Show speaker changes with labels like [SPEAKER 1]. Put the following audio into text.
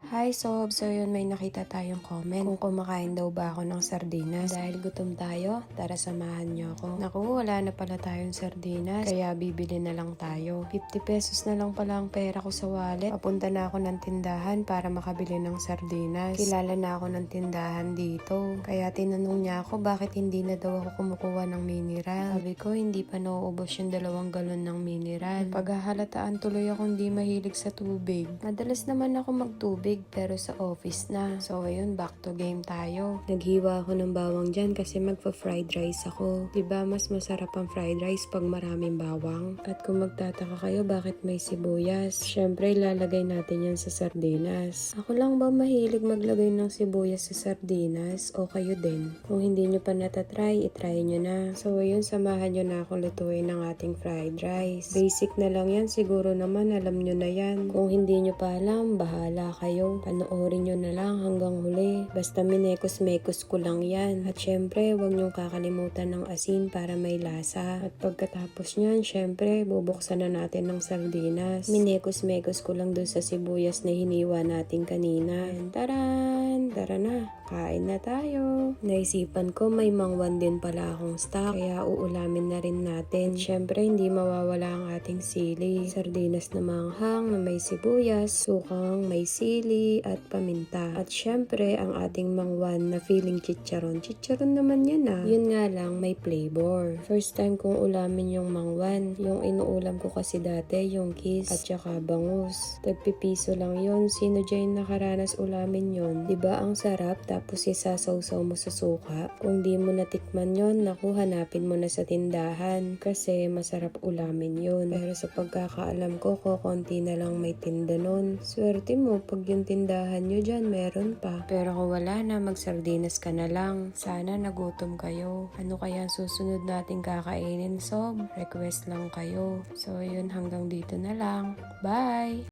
[SPEAKER 1] Hi Sob! So yun, may nakita tayong comment kung kumakain daw ba ako ng sardinas. Dahil gutom tayo, tara samahan niyo ako. Naku, wala na pala tayong sardinas, kaya bibili na lang tayo. 50 pesos na lang pala ang pera ko sa wallet. Papunta na ako ng tindahan para makabili ng sardinas. Kilala na ako ng tindahan dito. Kaya tinanong niya ako bakit hindi na daw ako kumukuha ng mineral. Sabi ko, hindi pa nauubos yung 2 galon ng mineral. Paghahalataan tuloy ako hindi mahilig sa tubig. Madalas naman ako magtubig pero sa office na. So ayun, back to game tayo. Naghiwa ako ng bawang dyan kasi magpa-fried rice ako. Diba mas masarap ang fried rice pag maraming bawang? At kung magtataka kayo bakit may sibuyas, syempre ilalagay natin yan sa sardinas. Ako lang ba mahilig maglagay ng sibuyas sa sardinas? O kayo din? Kung hindi nyo pa natatry, itry nyo na. So ayun, samahan nyo na akong lutuin ng ating fried rice. Basic na lang yan, siguro naman alam nyo na yan. Kung hindi nyo pa alam, bahala kayo. Panoorin nyo na lang hanggang huli. Basta minekos-mekos ko lang yan. At syempre, huwag nyong kakalimutan ng asin para may lasa. At pagkatapos nyan, syempre, bubuksan na natin ng sardinas. Minekos-mekos ko lang doon sa sibuyas na hiniwa natin kanina. And taran! Tara na! Kain na tayo! Naisipan ko may mangwan din pala akong stock, kaya uulamin na rin natin. At syempre, hindi mawawala ang ating sili. Sardinas na manghang na may sibuyas, sukang may sili, at paminta. At syempre, ang ating mangwan na feeling chicharon. Chicharon naman yan ah. Yun nga lang, may flavor. First time kong ulamin yung mangwan. Yung inuulam ko kasi dati, yung kiss at saka bangus. Tagpipiso lang yun. Sino dyan nakaranas ulamin yun? Diba ang sarap? Tapos isasawsaw mo sa suka. Kung di mo natikman yun, naku, hanapin mo na sa tindahan. Kasi masarap ulamin yun. Pero sa pagkakaalam ko, konti na lang may tinda nun. Swerte mo, pag yung tindahan nyo dyan, meron pa. Pero kung wala na, magsardinas ka na lang. Sana nagutom kayo. Ano kaya susunod nating kakainin, Sob? Request lang kayo. So yun, hanggang dito na lang. Bye!